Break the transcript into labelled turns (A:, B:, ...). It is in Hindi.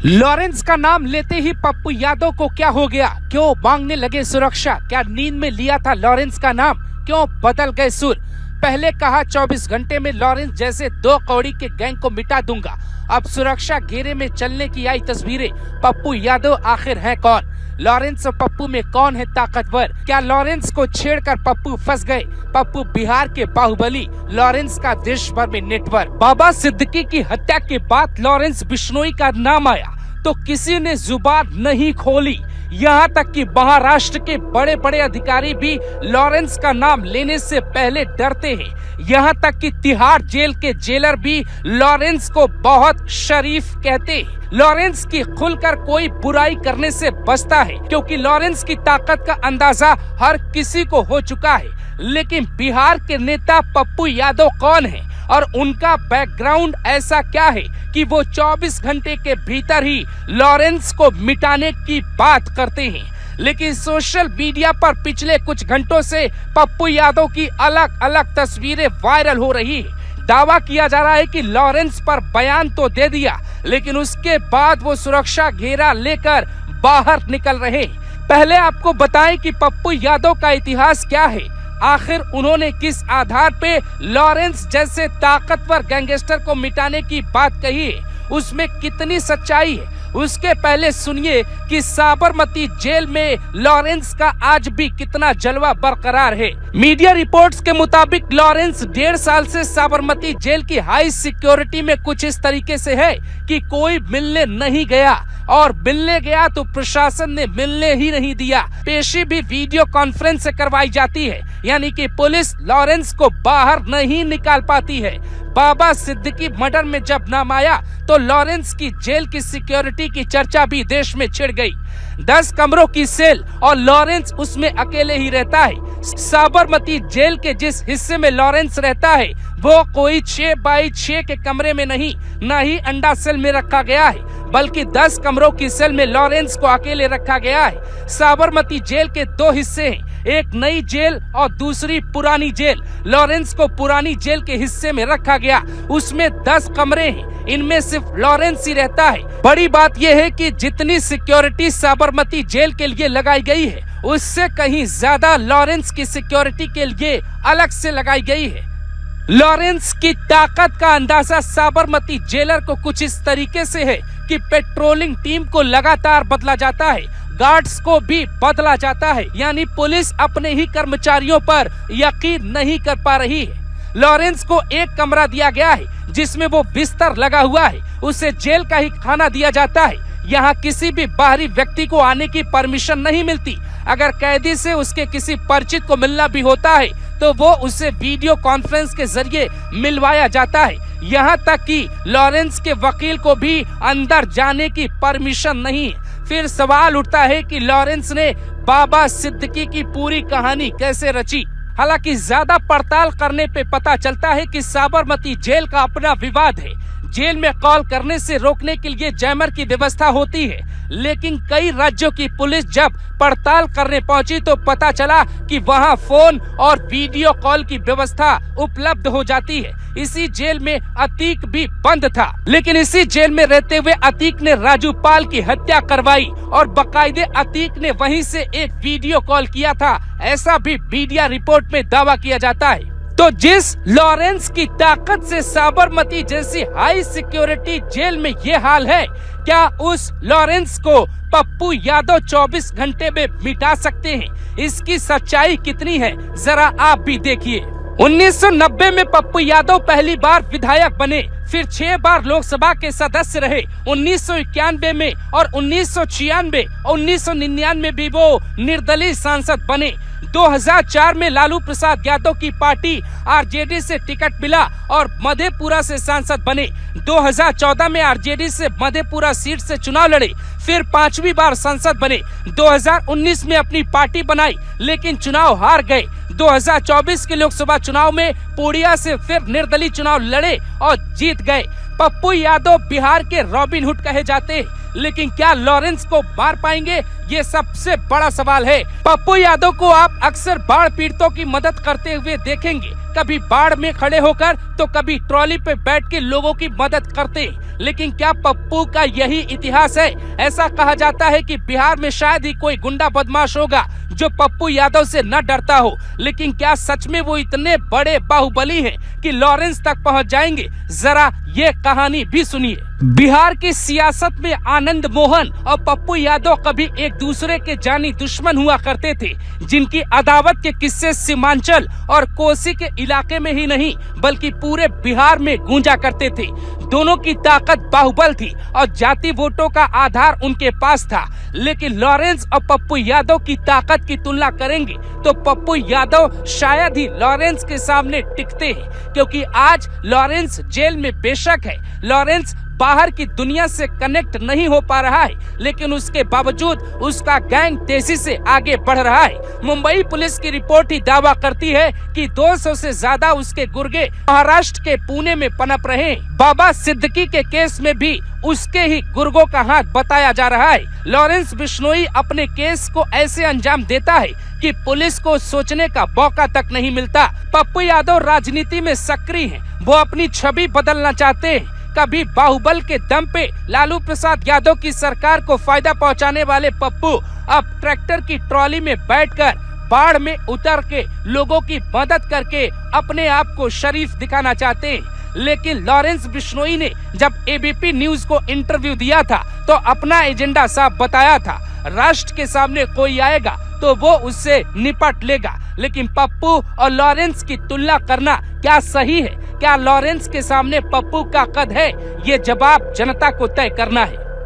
A: लॉरेंस का नाम लेते ही पप्पू यादव को क्या हो गया? क्यों मांगने लगे सुरक्षा? क्या नींद में लिया था लॉरेंस का नाम? क्यों बदल गए सुर? पहले कहा 24 घंटे में लॉरेंस जैसे 2 कौड़ी के गैंग को मिटा दूंगा। अब सुरक्षा घेरे में चलने की आई तस्वीरें। पप्पू यादव आखिर है कौन? लॉरेंस और पप्पू में कौन है ताकतवर? क्या लॉरेंस को छेड़कर पप्पू फंस गए? पप्पू बिहार के बाहुबली, लॉरेंस का देश भर में नेटवर्क। बाबा सिद्दीकी की हत्या के बाद लॉरेंस बिश्नोई का नाम आया तो किसी ने जुबान नहीं खोली। यहाँ तक कि महाराष्ट्र के बड़े बड़े अधिकारी भी लॉरेंस का नाम लेने से पहले डरते हैं। यहाँ तक कि तिहाड़ जेल के जेलर भी लॉरेंस को बहुत शरीफ कहते हैं। लॉरेंस की खुलकर कोई बुराई करने से बचता है क्योंकि लॉरेंस की ताकत का अंदाजा हर किसी को हो चुका है। लेकिन बिहार के नेता पप्पू यादव कौन है और उनका बैकग्राउंड ऐसा क्या है कि वो 24 घंटे के भीतर ही लॉरेंस को मिटाने की बात करते हैं? लेकिन सोशल मीडिया पर पिछले कुछ घंटों से पप्पू यादव की अलग अलग तस्वीरें वायरल हो रही है। दावा किया जा रहा है कि लॉरेंस पर बयान तो दे दिया, लेकिन उसके बाद वो सुरक्षा घेरा लेकर बाहर निकल रहे। पहले आपको बताएं कि पप्पू यादव का इतिहास क्या है। आखिर उन्होंने किस आधार पे लॉरेंस जैसे ताकतवर गैंगस्टर को मिटाने की बात कही है, उसमें कितनी सच्चाई है? उसके पहले सुनिए कि साबरमती जेल में लॉरेंस का आज भी कितना जलवा बरकरार है। मीडिया रिपोर्ट्स के मुताबिक लॉरेंस 1.5 साल से साबरमती जेल की हाई सिक्योरिटी में कुछ इस तरीके से है कि कोई मिलने नहीं गया, और मिलने गया तो प्रशासन ने मिलने ही नहीं दिया। पेशी भी वीडियो कॉन्फ्रेंस से करवाई जाती है, यानी कि पुलिस लॉरेंस को बाहर नहीं निकाल पाती है। बाबा सिद्दीकी मर्डर में जब नाम आया तो लॉरेंस की जेल की सिक्योरिटी की चर्चा भी देश में छिड़ गई। 10 कमरों की सेल और लॉरेंस उसमें अकेले ही रहता है। साबरमती जेल के जिस हिस्से में लॉरेंस रहता है वो कोई 6 बाई 6 के कमरे में नहीं, न ही अंडा सेल में रखा गया है, बल्कि 10 कमरों की सेल में लॉरेंस को अकेले रखा गया है। साबरमती जेल के 2 हिस्से हैं, एक नई जेल और दूसरी पुरानी जेल। लॉरेंस को पुरानी जेल के हिस्से में रखा गया, उसमें 10 कमरे हैं, इनमें सिर्फ लॉरेंस ही रहता है। बड़ी बात यह है कि जितनी सिक्योरिटी साबरमती जेल के लिए लगाई गई है उससे कहीं ज्यादा लॉरेंस की सिक्योरिटी के लिए अलग से लगाई गई है। लॉरेंस की ताकत का अंदाजा साबरमती जेलर को कुछ इस तरीके से है कि पेट्रोलिंग टीम को लगातार बदला जाता है, गार्ड्स को भी बदला जाता है, यानी पुलिस अपने ही कर्मचारियों पर यकीन नहीं कर पा रही है। लॉरेंस को एक कमरा दिया गया है जिसमें वो बिस्तर लगा हुआ है, उसे जेल का ही खाना दिया जाता है। यहाँ किसी भी बाहरी व्यक्ति को आने की परमिशन नहीं मिलती। अगर कैदी से उसके किसी परिचित को मिलना भी होता है तो वो उसे वीडियो कॉन्फ्रेंस के जरिए मिलवाया जाता है। यहाँ तक कि लॉरेंस के वकील को भी अंदर जाने की परमिशन नहीं है। फिर सवाल उठता है कि लॉरेंस ने बाबा सिद्दीकी की पूरी कहानी कैसे रची। हालांकि ज्यादा पड़ताल करने पे पता चलता है कि साबरमती जेल का अपना विवाद है। जेल में कॉल करने से रोकने के लिए जैमर की व्यवस्था होती है, लेकिन कई राज्यों की पुलिस जब पड़ताल करने पहुंची तो पता चला कि वहां फोन और वीडियो कॉल की व्यवस्था उपलब्ध हो जाती है। इसी जेल में अतीक भी बंद था, लेकिन इसी जेल में रहते हुए अतीक ने राजू पाल की हत्या करवाई और बाकायदे अतीक ने वहीं से एक वीडियो कॉल किया था, ऐसा भी मीडिया रिपोर्ट में दावा किया जाता है। तो जिस लॉरेंस की ताकत से साबरमती जैसी हाई सिक्योरिटी जेल में ये हाल है, क्या उस लॉरेंस को पप्पू यादव 24 घंटे में मिटा सकते हैं? इसकी सच्चाई कितनी है जरा आप भी देखिए। 1990 में पप्पू यादव पहली बार विधायक बने, फिर 6 बार लोकसभा के सदस्य रहे। 1991 में और 1996 और 1999 भी वो निर्दलीय सांसद बने। 2004 में लालू प्रसाद यादव की पार्टी आरजेडी से टिकट मिला और मधेपुरा से सांसद बने। 2014 में आरजेडी से मधेपुरा सीट से चुनाव लड़े, फिर 5वीं बार सांसद बने। 2019 में अपनी पार्टी बनाई लेकिन चुनाव हार गए। 2024 के लोकसभा चुनाव में पूर्णिया से फिर निर्दलीय चुनाव लड़े और जीत गए। पप्पू यादव बिहार के रॉबिन हुड कहे जाते हैं, लेकिन क्या लॉरेंस को मार पाएंगे, ये सबसे बड़ा सवाल है। पप्पू यादव को आप अक्सर बाढ़ पीड़ितों की मदद करते हुए देखेंगे, कभी बाढ़ में खड़े होकर तो कभी ट्रॉली पे बैठ के लोगों की मदद करते हैं। लेकिन क्या पप्पू का यही इतिहास है? ऐसा कहा जाता है कि बिहार में शायद ही कोई गुंडा बदमाश होगा जो पप्पू यादव से न डरता हो, लेकिन क्या सच में वो इतने बड़े बाहुबली हैं कि लॉरेंस तक पहुंच जाएंगे? जरा ये कहानी भी सुनिए। बिहार की सियासत में आनंद मोहन और पप्पू यादव कभी एक दूसरे के जानी दुश्मन हुआ करते थे, जिनकी अदावत के किस्से सीमांचल और कोसी के इलाके में ही नहीं बल्कि पूरे बिहार में गूंजा करते थे। दोनों की ताकत बाहुबल थी और जाति वोटों का आधार उनके पास था, लेकिन लॉरेंस और पप्पू यादव की ताकत की तुलना करेंगे तो पप्पू यादव शायद ही लॉरेंस के सामने टिकते हैं, क्योंकि आज लॉरेंस जेल में बेशक है, लॉरेंस बाहर की दुनिया से कनेक्ट नहीं हो पा रहा है, लेकिन उसके बावजूद उसका गैंग तेजी से आगे बढ़ रहा है। मुंबई पुलिस की रिपोर्ट ही दावा करती है कि 200 से ज्यादा उसके गुर्गे महाराष्ट्र के पुणे में पनप रहे हैं। बाबा सिद्दीकी के केस में भी उसके ही गुर्गों का हाथ बताया जा रहा है। लॉरेंस बिश्नोई अपने केस को ऐसे अंजाम देता है कि पुलिस को सोचने का मौका तक नहीं मिलता। पप्पू यादव राजनीति में सक्रिय हैं, वो अपनी छवि बदलना चाहते हैं। कभी बाहुबल के दम पे लालू प्रसाद यादव की सरकार को फायदा पहुंचाने वाले पप्पू अब ट्रैक्टर की ट्रॉली में बैठकर बाढ़ में उतर के लोगों की मदद करके अपने आप को शरीफ दिखाना चाहते हैं। लेकिन लॉरेंस बिश्नोई ने जब एबीपी न्यूज को इंटरव्यू दिया था तो अपना एजेंडा साफ बताया था, राष्ट्र के सामने कोई आएगा तो वो उससे निपट लेगा। लेकिन पप्पू और लॉरेंस की तुलना करना क्या सही है? क्या लॉरेंस के सामने पप्पू का कद है? ये जवाब जनता को तय करना है।